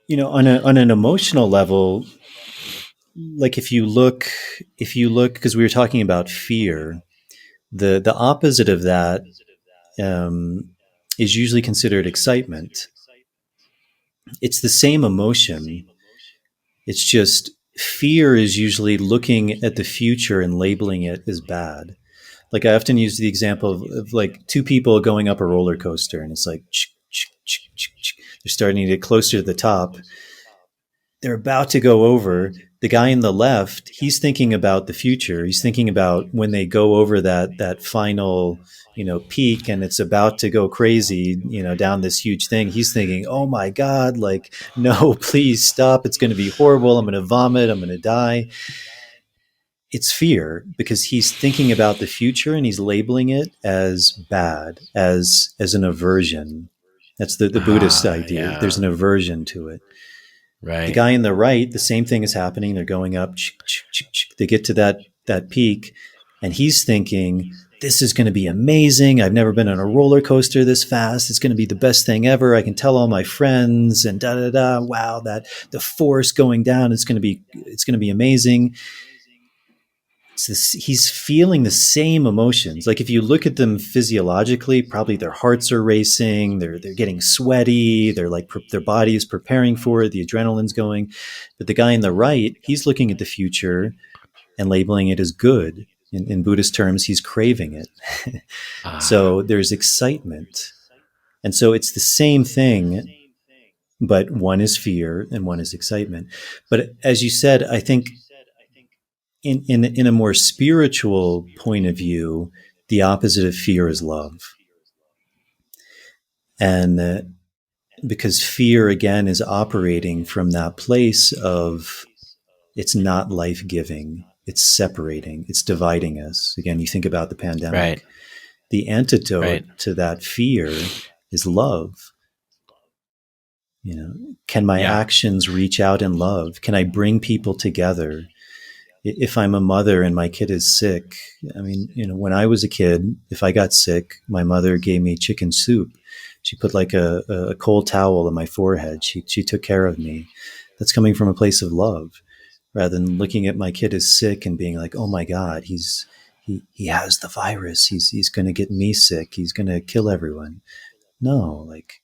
On an emotional level, like if you look, because we were talking about fear, the opposite of that um, is usually considered excitement. It's the same emotion. It's just fear is usually looking at the future and labeling it as bad. Like I often use the example of like two people going up a roller coaster, and it's like they're starting to get closer to the top. They're about to go over. The guy in the left, he's thinking about the future. He's thinking about when they go over that final, peak, and it's about to go crazy, down this huge thing. He's thinking, "Oh my God, like no, please stop. It's going to be horrible. I'm going to vomit. I'm going to die." It's fear because he's thinking about the future and he's labeling it as bad, as an aversion. That's the Buddhist idea. There's Yeah. an aversion to it. The Right. guy in the right, the same thing is happening. They're going up. They get to that peak, and he's thinking, "This is going to be amazing. I've never been on a roller coaster this fast. It's going to be the best thing ever. I can tell all my friends and da da da. Wow, that the force going down. It's going to be amazing." He's feeling the same emotions. Like if you look at them physiologically, probably their hearts are racing, they're getting sweaty, they're like their body is preparing for it, the adrenaline's going. But the guy on the right, he's looking at the future and labeling it as good. In Buddhist terms, he's craving it. Ah, So there's excitement. And so it's the same thing, but one is fear and one is excitement. But as you said, I think in a more spiritual point of view, the opposite of fear is love, and because fear again is operating from that place of it's not life giving, it's separating, it's dividing us. Again, you think about the right. pandemic. The antidote Right. to that fear is love. Can my Yeah. actions reach out in love? Can I bring people together? If I'm a mother and my kid is sick, I mean, when I was a kid, if I got sick, my mother gave me chicken soup. She put like a cold towel on my forehead. She took care of me. That's coming from a place of love, rather than looking at my kid as sick and being like, "Oh my God, he has the virus. He's going to get me sick. He's going to kill everyone." No, like,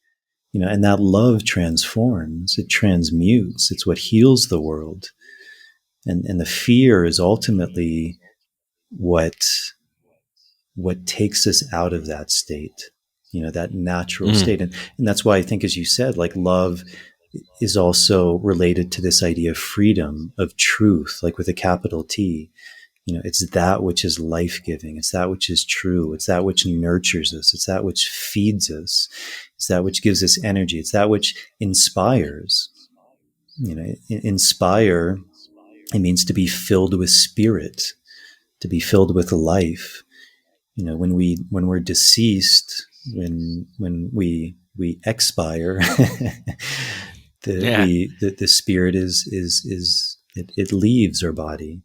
and that love transforms. It transmutes. It's what heals the world. And the fear is ultimately what takes us out of that state, that natural Mm, state. And that's why I think, as you said, like love is also related to this idea of freedom, of truth, like with a capital T. It's that which is life-giving. It's that which is true. It's that which nurtures us. It's that which feeds us. It's that which gives us energy. It's that which inspires. Inspire, it means to be filled with spirit, to be filled with life. When we're deceased, when we expire, yeah. the spirit is it leaves our body.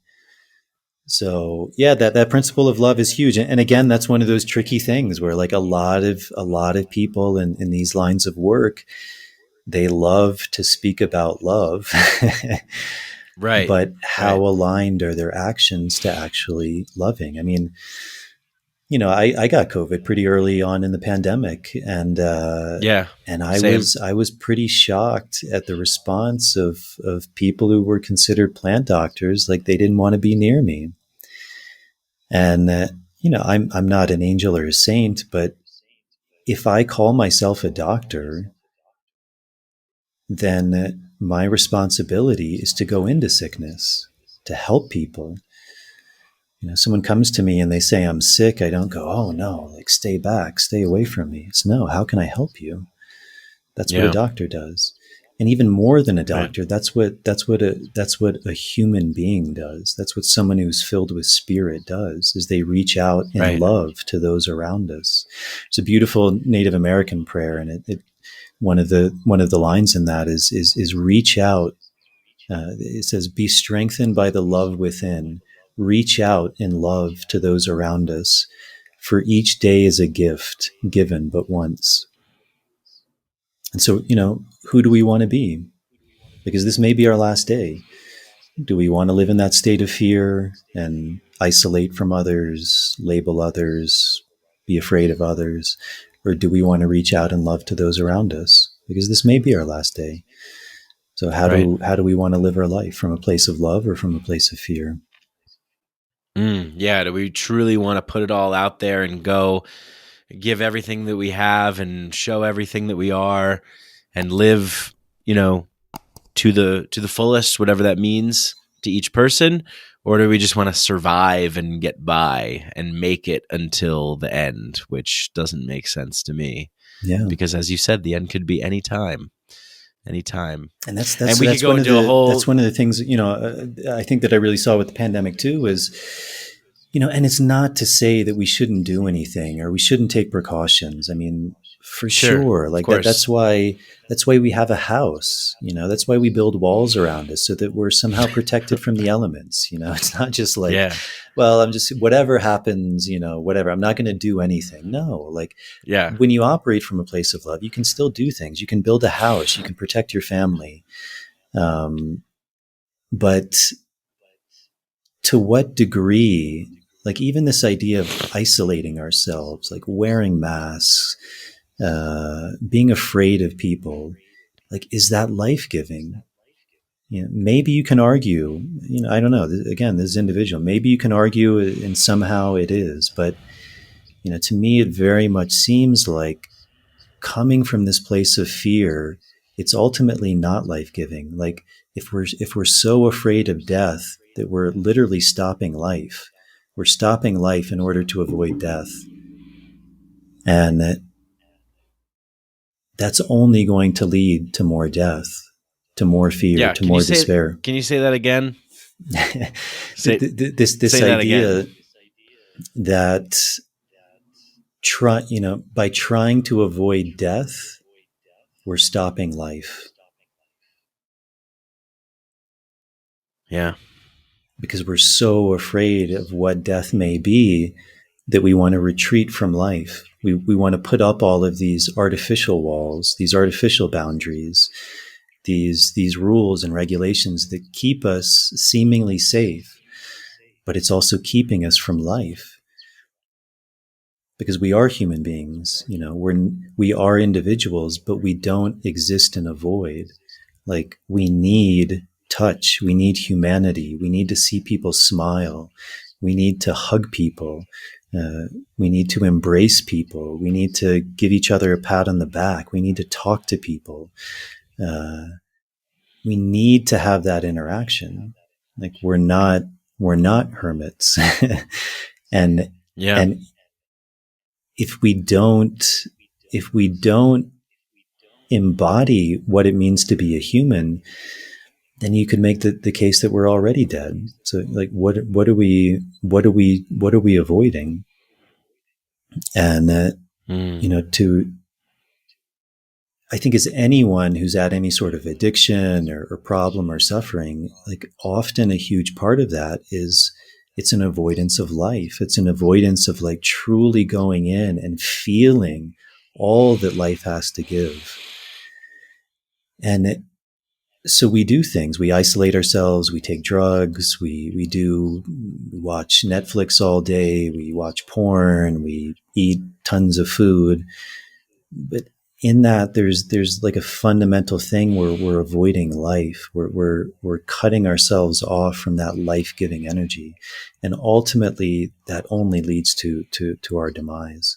So yeah, that principle of love is huge. And again, that's one of those tricky things where like a lot of people in these lines of work, they love to speak about love. Right. But how Right. aligned are their actions to actually loving? I mean, I got COVID pretty early on in the pandemic, and Yeah. and I Same. was I was pretty shocked at the response of people who were considered plant doctors. Like they didn't want to be near me, and I'm not an angel or a saint, but if I call myself a doctor, then my responsibility is to go into sickness, to help people. Someone comes to me and they say I'm sick. I don't go, "Oh no, like stay back, stay away from me." It's no, how can I help you? That's what a Yeah. doctor does. And even more than a Right. doctor, that's what a human being does. That's what someone who's filled with spirit does, is they reach out in Right. love to those around us. It's a beautiful Native American prayer, and one of the lines in that is reach out. It says, "Be strengthened by the love within. Reach out in love to those around us. For each day is a gift given but once." And so, who do we want to be? because this may be our last day. Do we want to live in that state of fear and isolate from others, label others, be afraid of others? Or do we want to reach out and love to those around us? Because this may be our last day. So Right. how do we want to live our life? From a place of love or from a place of fear? Yeah. Do we truly want to put it all out there and go give everything that we have and show everything that we are and live, to the fullest, whatever that means to each person? Or do we just want to survive and get by and make it until the end, which doesn't make sense to me? Yeah. Because as you said, the end could be anytime. Anytime. And that's And we could go one of into a the whole that's one of the things, I think that I really saw with the pandemic too is, and it's not to say that we shouldn't do anything or we shouldn't take precautions. I mean, for sure, of like that. course. That's why we have a house. That's why we build walls around us so that we're somehow protected from the elements. It's not just like, Yeah. well, I'm just whatever happens. Whatever. I'm not going to do anything. No, like Yeah. when you operate from a place of love, you can still do things. You can build a house. You can protect your family. But to what degree? Like even this idea of isolating ourselves, like wearing masks, being afraid of people, like, is that life-giving? Maybe you can argue, I don't know. Again, this is individual. Maybe you can argue and somehow it is, but, to me, it very much seems like coming from this place of fear, it's ultimately not life-giving. Like if we're so afraid of death that we're literally stopping life, we're stopping life in order to avoid death. And that's only going to lead to more death, to more fear, Yeah. to more despair. Can you say that again? This say that idea again. that by trying to avoid death, we're stopping life. Yeah. Because we're so afraid of what death may be that we want to retreat from life. We want to put up all of these artificial walls, these artificial boundaries, these rules and regulations that keep us seemingly safe, but it's also keeping us from life. Because we are human beings, we are individuals, but we don't exist in a void. Like we need touch, we need humanity, we need to see people smile, we need to hug people, we need to embrace people, we need to give each other a pat on the back, we need to talk to people. We need to have that interaction. Like we're not hermits. and Yeah. and if we don't embody what it means to be a human, then you could make the case that we're already dead. So like what are we avoiding? And I think as anyone who's had any sort of addiction or problem or suffering, like often a huge part of that is it's an avoidance of life. It's an avoidance of like truly going in and feeling all that life has to give. And so we do things. We isolate ourselves. We take drugs. We watch Netflix all day. We watch porn. We eat tons of food. But in that, there's like a fundamental thing where we're avoiding life. We're cutting ourselves off from that life-giving energy, and ultimately, that only leads to our demise.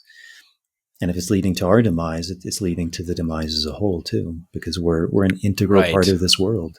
And if it's leading to our demise, it's leading to the demise as a whole too, because we're an integral part of this world.